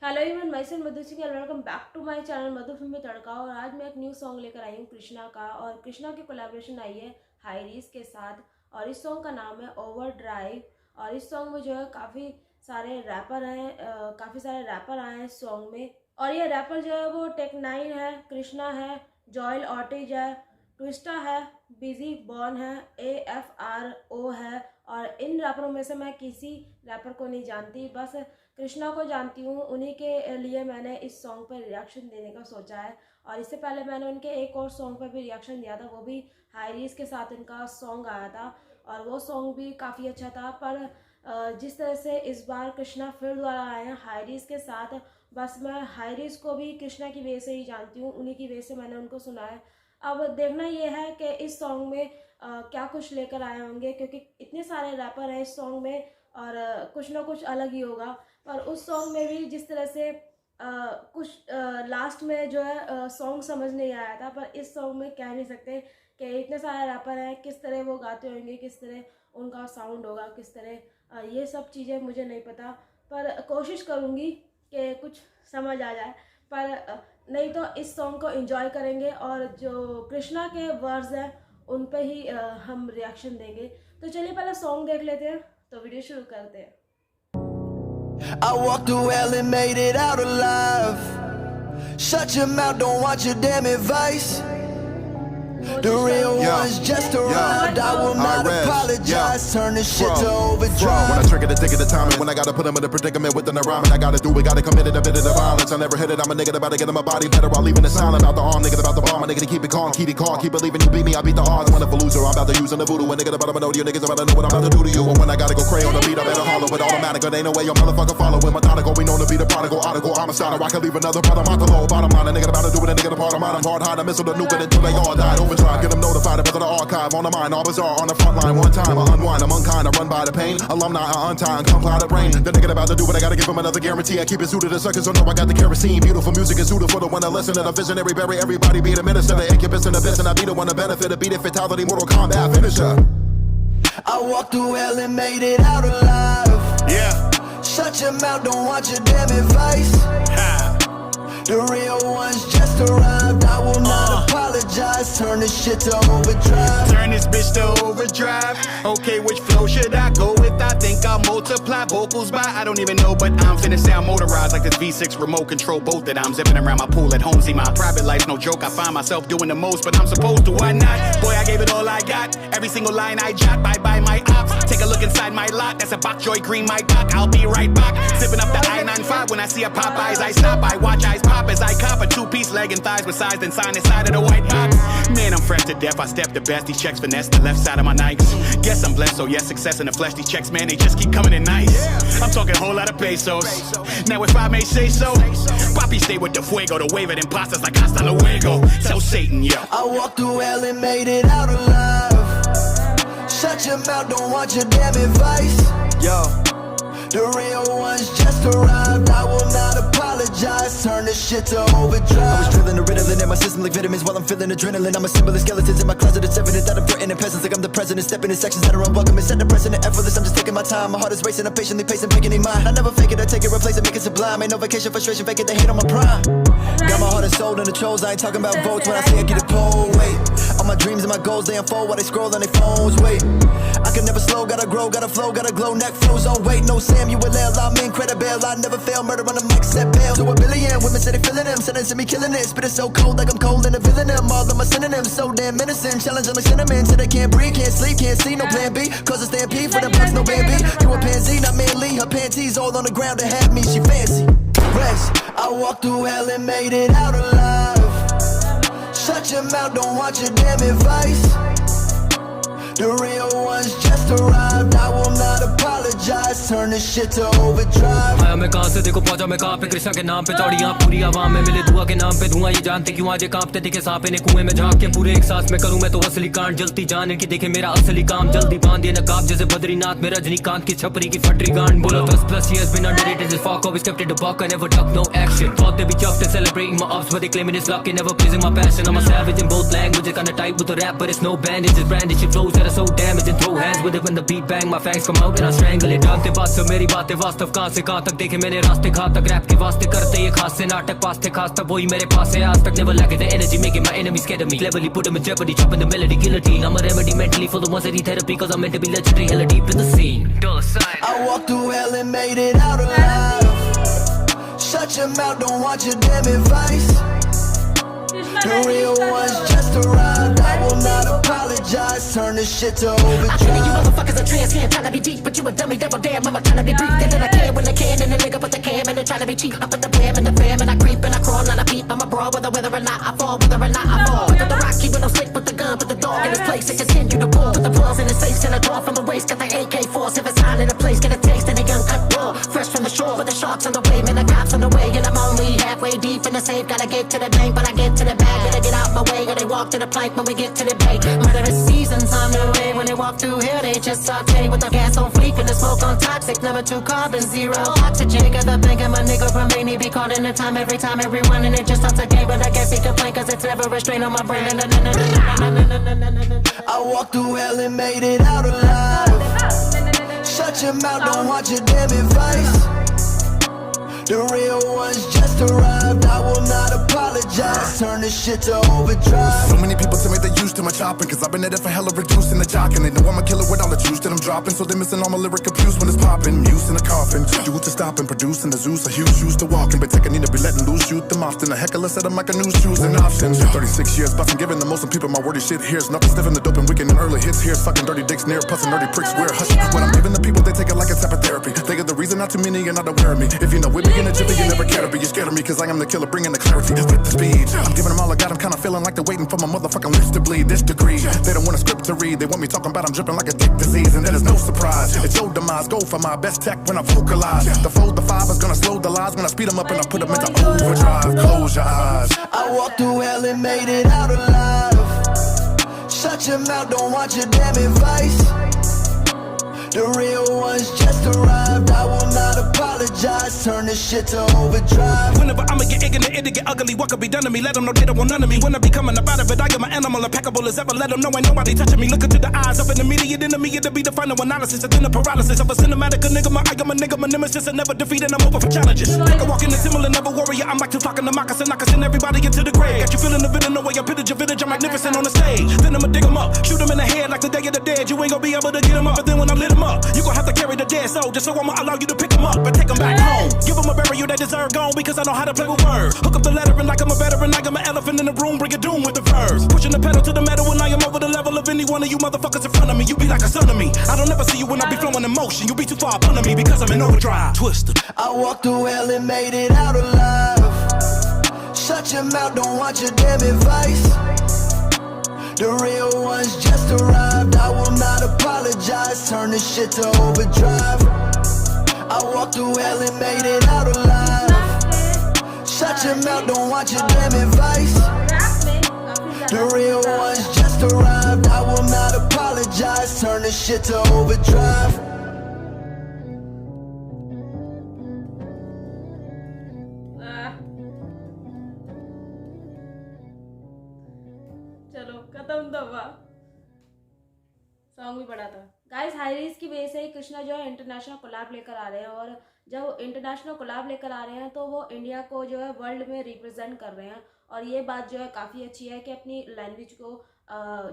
Hello everyone, मैं Madhu Singh and welcome back to my channel Madhu Filmy Tadka. और आज मैं एक न्यू सॉन्ग लेकर आई हूँ कृष्णा का। और कृष्णा की कोलैबोरेशन आई है हाईरीज के साथ और इस सॉन्ग का नाम है ओवर ड्राइव। और इस सॉन्ग में जो है काफ़ी सारे रैपर आए हैं इस सॉन्ग में। और ये रैपर जो है वो टेक9 है, कृष्णा है, जॉयल ऑर्टिज है, ट्विस्टा है, बिजी बॉर्न है, AFRO है। और इन रैपरों में से मैं किसी रैपर को नहीं जानती, बस कृष्णा को जानती हूँ। उन्हीं के लिए मैंने इस सॉन्ग पर रिएक्शन देने का सोचा है। और इससे पहले मैंने उनके एक और सॉन्ग पर भी रिएक्शन दिया था, वो भी हाईरीज के साथ उनका सॉन्ग आया था और वो सॉन्ग भी काफ़ी अच्छा था। पर जिस तरह से इस बार कृष्णा फिर द्वारा आए हैं हाईरीज के साथ, बस मैं हाईरीज को भी कृष्णा की वजह से ही जानती हूँ, उन्हीं की वजह से मैंने उनको सुना है। अब देखना ये है कि इस सॉन्ग में क्या कुछ लेकर आए होंगे, क्योंकि इतने सारे रैपर हैं इस सॉन्ग में और कुछ ना कुछ अलग ही होगा। और उस सॉन्ग में भी जिस तरह से कुछ लास्ट में जो है सॉन्ग समझ नहीं आया था, पर इस सॉन्ग में कह नहीं सकते कि इतने सारे रैपर हैं, किस तरह वो गाते होंगे, किस तरह उनका साउंड होगा, किस तरह ये सब चीज़ें मुझे नहीं पता। पर कोशिश करूँगी कि कुछ समझ आ जाए, पर नहीं तो इस सॉन्ग को एंजॉय करेंगे और जो कृष्णा के वर्ड्स हैं उन पे ही हम रिएक्शन देंगे। तो चलिए पहले सॉन्ग देख लेते हैं, तो वीडियो शुरू करते हैं। I walked through hell and made it out alive. Shut your mouth, don't want your damn advice. The real ones just arrived. I will not apologize. Turn this shit to overdrive. When I trigger the tick of the time, and when I gotta put them in a predicament within a rhyme, and I gotta do it, gotta commit it, a bit of the violence. I never hit it, I'm a nigga about to get in my body better while leaving the silent out the arm. Nigga about the bomb, a nigga to keep it calm, keep it calm, keep believing you beat me, I beat the odds. I'm a loser, I'm about to use in the voodoo. A nigga about to know you niggas about to know what I'm about to do to you. And when I gotta go cray on the beat, I better hollow it automatic. But ain't no way your motherfucker following methodical. We known to be the prodigal, article, homicide. I can leave another brother, my low bottom line. A nigga about to do it, a nigga the part of mine. I'm hard, hide, I missile the nuke it until they all died. Overdrive, get them notified. About the archive on the mind, all bizarre on the front line. One time I unwind, I'm unkind, I run by the pain. Alumni, I untie and comply the brain. The nigga about to do what I gotta give him another guarantee. I keep it suited to suckers, so know I got the kerosene. Beautiful music is suited for the one to listen to the visionary. Bury everybody, be the minister, the incubus and the best, and I be the one to benefit. To be the fatality, Mortal Kombat finisher. I walked through hell and made it out alive. Yeah. Shut your mouth, don't want your damn advice. The real ones just arrived. I will not apologize. Turn this shit to overdrive. Turn this bitch to overdrive. Okay, which flow should I go with? I think I'll multiply vocals by I don't even know, but I'm finna sound motorized like this V6 remote control boat that I'm zipping around my pool at home. See, my private life's no joke. I find myself doing the most, but I'm supposed to. Why not? Boy, I gave it all I got. Every single line I jot. Bye bye my ops. Take a look inside my lot. That's a Bok Joy Green my cock. I'll be right back. Zipping up the I-95 when I see a Popeyes. I stop. I watch eyes pop as I cop a two-piece leg and thighs with size then sign inside of the white box. Man, I'm fresh to death. I step the best. These checks finesse the left side of my Nikes. Guess I'm blessed, so yes, success in the flesh. These checks, man, they just keep coming in nice. I'm talking a whole lot of pesos. Now if I may say so, Papi stay with the fuego to wave at imposters like hasta luego. Tell Satan, yo. I walked through hell and made it out alive. Shut your mouth, don't want your damn advice. Yo, the real ones just arrived. I will not apologize. Turn this shit to overdrive. I was drilling adrenaline in my system like vitamins while I'm feeling adrenaline. I'm a symbol of skeletons in my closet. It's evident that I'm threatening peasants like I'm the president. Stepping in sections that are unwelcome and set the precedent. Effortless, I'm just taking my time. My heart is racing, I'm patiently pacing, picking in mind. I never fake it, I take it, replace it, make it sublime. Ain't no vacation, frustration, fake it, they hate on my prime. Got my heart and soul in the trolls. I ain't talking about votes when I say I get a poll. Wait, all my dreams and my goals, they unfold while they scroll on their phones. Wait, I can never slow, gotta grow, gotta flow, gotta glow. Neck flows on weight, no Samuel L. I'm incredible, I never fail. Murder on the mic, set bail. To a billion women say they feeling them, sentencing me killing it. Spit it so cold like I'm cold in a villain. Them all of my synonyms so damn innocent. Challenging like cinnamon, so they can't breathe, can't sleep, can't see. No plan B, cause a stampede for the bucks, no Bambi. You a pansy, not manly. Her panties all on the ground to have me, she fancy. Rex, I walked through hell and made it out alive. Shut your mouth, don't want your damn advice. The real ones just arrived. I will not apologize. Turn this shit to overdrive. आया मैं कहाँ से देखो पहुंचा मैं कहाँ पे कृष्णा के नाम पे चौड़ियाँ पूरी आवाम में मिले दुआ के नाम पे धुआं ये जानते क्यों आज ये कांपते दिखे सांप इन्हें कुएं में झांक के पूरे एक सांस में करूँ मैं तो असली कांड जलती जाने की देखे मेरा असली काम जल्दी बांध ये नकाब जैसे बद्रीनाथ में रजनीकांत की छपरी की फटरी गांड बोलो 10+ years been underrated this fuck always kept it a buck I never duck no action thought they be chuffed and celebrating my ups but they claiming it's luck and never pleasing my passion I'm a savage in both languages kinda tight with the rap but it's no bandage it's brandish it flows at are so damaging. Throw hands with it when the beat bang. My fangs come out and I strangle it. जानते बात से मेरी बातें वास्तव कहाँ से कहाँ तक देखे मैंने रास्ते कहाँ तक रैप के वास्ते करते ये खास से नाटक पास थे खास तब वही मेरे पास है आज तक never lack the energy making my enemies scared of me. Cleverly put them in jeopardy, chopping the melody guillotine. I'm a remedy mentally for the ones that need therapy, cause I'm meant to be legendary, hella deep in the scene. I walked through hell and made it out alive. Shut your mouth, don't want your damn advice. The real ones just arrived. I will not apologize. Turn this shit to overdrive. I feel you motherfuckers are trans, can't trying to be deep, but you a dummy, double damn. I'm trying to be brief, then I can when I can, and the nigga with the cam, and they trying to be cheap. I put the bam in the fam, and I creep and I crawl and I peep. I'm a brawl, whether or not I fall, whether or not I fall. Put the rock, keep it on slick, put the gun, put the dog in his place, and continue to ball. Put the balls in his face, and I draw from the waist. Got the AK-4, if it's hot in the place, get a taste, and they uncut raw. Fresh from the shore, with the sharks on the way, man, the cops on the way, and I'm only halfway deep in the safe. Gotta get to the bank, but I get to the bag, gotta get out my way, gotta walk to the plank when we get to the bay. Murderous seasons on the way, when they walk through here, they just saute with the gas on fleek and the smoke on toxic. Number 2 carbon, 0 oxygen. Got the bank of my nigga from Maine, he be caught in the time every time, everyone, and it just starts a game, but I guess he complain, cause it's never a strain on my brain. I walked through hell and made it out alive. Shut your mouth, don't want your damn advice. The real ones just arrived. I will not apologize. Turn this shit to overdrive. So many people tell me they used to my chopping, cause I've been at it for hella reducing the jocking. They know I'm a killer with all the juice that I'm dropping, so they missing all my lyric abuse when it's popping. Muse in a coffin, you to stop and produce in the Zeus. A huge shoes to walking, but take a need to be letting loose, shoot them often. A heckler said I'm like a news choosing options. 36 years busting, giving the most of people my wordy shit. Here's nothing sniffing the dope and wicked and early hits here. Sucking dirty dicks near, pussing dirty pricks. We're hush. When I'm giving the people, they take it like a type of therapy. They get the reason not too many are not aware of me. If you know with me in a jiffy, you never care to be. You're scared of me cause I am the killer, bringing the clarity with the speed. I'm giving them all I got, I'm kinda feeling like they're waiting for my motherfucking lips to bleed. This degree, they don't want a script to read. They want me talking about I'm dripping like a dick disease, and that is no surprise. It's your demise, go for my best tech when I vocalize. The fold, the 5 is gonna slow the lies when I speed them up and I put them into overdrive. Close your eyes. I walked through hell and made it out alive. Shut your mouth, don't want your damn advice. The real ones just arrived. I will not apologize. Turn this shit to overdrive. Whenever I'ma get ignorant, it'll get ugly. What could be done to me? Let them know they don't want none of me. When I be coming about it, but I am an animal, impeccable as ever. Let them know ain't nobody touching me. Look into the eyes of an immediate enemy. It'll be the final analysis. And then the paralysis of a cinematic enigma. I am a nigga, my nemesis, and never defeated. I'm over for challenges. Like a walking and similar, never warrior. I'm like Tupac in the moccasin. I can send everybody into the grave. Got you feeling the villain, no way I pitted your village. I'm magnificent on the stage. Then I'ma dig them up, shoot them in the head like the Day of the Dead. You ain't gonna be able to get them up. But then when I lit them up, you gon' have to carry the dead soul. Just so I'ma allow you to pick them up and take them back home. Give them a burial they deserve gone because I know how to play with words. Hook up the lettering like I'm a veteran. I am an elephant in the room, bring it doom with the verbs. Pushing the pedal to the metal when I am over the level of any one of you motherfuckers in front of me. You be like a son of me. I don't ever see you when I be flowing in motion. You be too far up under me because I'm in overdrive. Twister. I walked through hell and made it out alive. Shut your mouth, don't want your damn advice. The real ones just arrived. I will not apologize. Turn this shit to overdrive. I walked through hell and made it out alive. Shut your mouth, don't want your damn advice. The real ones just arrived. I will not apologize. Turn this shit to overdrive. चलो खत्म तो हुआ, song भी पड़ा था guys. हाईरीज की वजह से ही कृष्णा जो है इंटरनेशनल कोलैब लेकर आ रहे हैं, और जब वो इंटरनेशनल कोलैब लेकर आ रहे हैं तो वो इंडिया को जो है वर्ल्ड में रिप्रेजेंट कर रहे हैं, और ये बात जो है काफ़ी अच्छी है कि अपनी लैंग्वेज को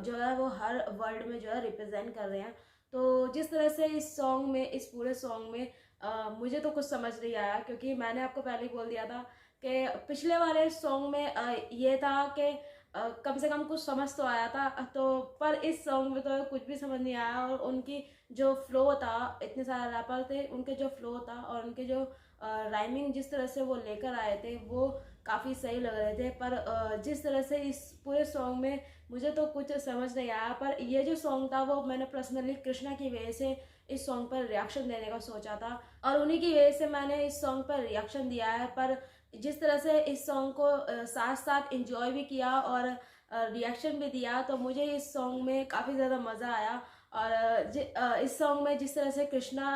जो है वो हर वर्ल्ड में जो है रिप्रेजेंट कर रहे हैं। तो जिस तरह से इस सॉन्ग में, इस पूरे सॉन्ग में मुझे तो कुछ समझ नहीं आया, क्योंकि मैंने आपको पहले ही बोल दिया था कि पिछले वाले सॉन्ग में ये था कि कम से कम कुछ समझ तो आया था, तो पर इस सॉन्ग में तो कुछ भी समझ नहीं आया। और उनकी जो फ्लो था, इतने सारे रैपर थे, उनके जो फ्लो था और उनके जो राइमिंग जिस तरह से वो लेकर आए थे वो काफ़ी सही लग रहे थे। पर जिस तरह से इस पूरे सॉन्ग में मुझे तो कुछ समझ नहीं आया। पर ये जो सॉन्ग था वो मैंने पर्सनली कृष्णा की वजह से इस सॉन्ग पर रिएक्शन देने का सोचा था, और उन्हीं की वजह से मैंने इस सॉन्ग पर रिएक्शन दिया है। पर जिस तरह से इस सॉन्ग को साथ साथ एंजॉय भी किया और रिएक्शन भी दिया, तो मुझे इस सॉन्ग में काफ़ी ज़्यादा मज़ा आया। और इस सॉन्ग में जिस तरह से कृष्णा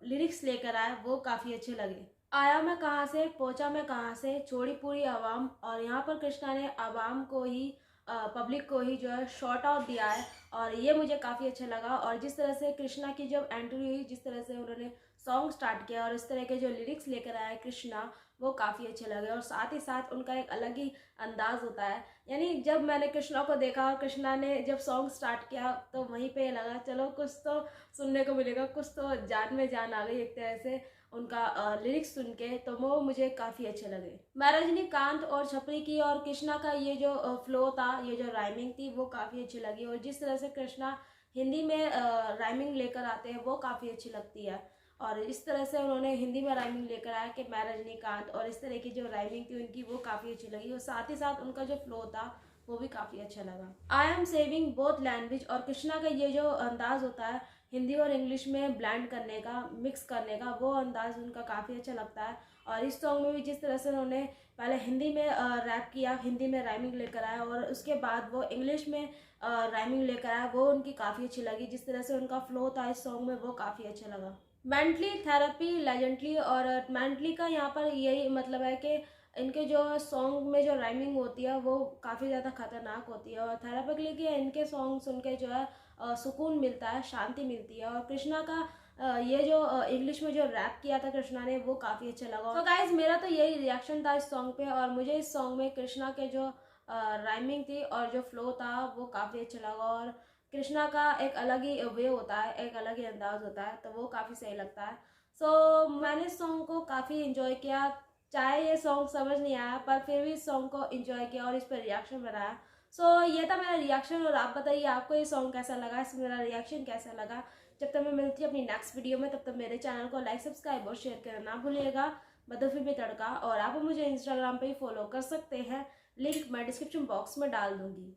लिरिक्स लेकर आए वो काफ़ी अच्छे लगे। आया मैं कहाँ से, पहुँचा मैं कहाँ से, छोड़ी पूरी आवाम, और यहाँ पर कृष्णा ने आवाम को ही पब्लिक को ही जो है शॉर्ट आउट दिया है और ये मुझे काफ़ी अच्छा लगा। और जिस तरह से कृष्णा की जब एंट्री हुई, जिस तरह से उन्होंने सॉन्ग स्टार्ट किया और इस तरह के जो लिरिक्स लेकर आए कृष्णा, वो काफ़ी अच्छे लगे। और साथ ही साथ उनका एक अलग ही अंदाज़ होता है। यानी जब मैंने कृष्णा को देखा और कृष्णा ने जब सॉन्ग स्टार्ट किया तो वहीं पे लगा चलो कुछ तो सुनने को मिलेगा, कुछ तो जान में जान आ गई एक तरह से उनका लिरिक्स सुन के, तो वो मुझे काफ़ी अच्छे लगे। मैं रजनीकांत और छपरी की और कृष्णा का ये जो फ्लो था, ये जो राइमिंग थी, वो काफ़ी अच्छी लगी। और जिस तरह से कृष्णा हिंदी में राइमिंग लेकर आते हैं वो काफ़ी अच्छी लगती है। और इस तरह से उन्होंने हिंदी में राइमिंग लेकर आया कि मैं रजनीकांत, और इस तरह की जो राइमिंग थी उनकी वो काफ़ी अच्छी लगी। और साथ ही साथ उनका जो फ्लो था वो भी काफ़ी अच्छा लगा। I am saving both language, और कृष्णा का ये जो अंदाज़ होता है हिंदी और इंग्लिश में ब्लेंड करने का, मिक्स करने का, वो अंदाज़ उनका काफ़ी अच्छा लगता है। और इस सॉन्ग में भी जिस तरह से उन्होंने पहले हिंदी में रैप किया, हिंदी में राइमिंग लेकर आया और उसके बाद वो इंग्लिश में राइमिंग लेकर आया, वो उनकी काफ़ी अच्छी लगी। जिस तरह से उनका फ्लो था इस सॉन्ग में वो काफ़ी अच्छा लगा। मेंटली थेरेपी लेजेंडली, और मेंटली का यहाँ पर यही मतलब है कि इनके जो सॉन्ग में जो राइमिंग होती है वो काफ़ी ज़्यादा खतरनाक होती है। और थेरेपिकली इनके सॉन्ग सुन के जो है सुकून मिलता है, शांति मिलती है। और कृष्णा का ये जो इंग्लिश में जो रैप किया था कृष्णा ने, वो काफ़ी अच्छा लगा। तो गाइज मेरा तो यही रिएक्शन था इस सॉन्ग पे, और मुझे इस सॉन्ग में कृष्णा के जो राइमिंग थी और जो फ्लो था वो काफ़ी अच्छा लगा। और कृष्णा का एक अलग ही वे होता है, एक अलग ही अंदाज होता है, तो वो काफ़ी सही लगता है। सो मैंने इस सॉन्ग को काफ़ी इन्जॉय किया, चाहे ये सॉन्ग समझ नहीं आया पर फिर भी इस सॉन्ग को इन्जॉय किया और इस पर रिएक्शन बनाया। सो ये था मेरा रिएक्शन, और आप बताइए आपको ये सॉन्ग कैसा लगा, इसमें मेरा रिएक्शन कैसा लगा। जब तक मैं मिलती हूँ अपनी नेक्स्ट वीडियो में, तब तक मेरे चैनल को लाइक, सब्सक्राइब और शेयर करना ना भूलिएगा। बदलफिल्म में तड़का, और आप मुझे इंस्टाग्राम पे ही फॉलो कर सकते हैं, लिंक मैं डिस्क्रिप्शन बॉक्स में डाल दूँगी।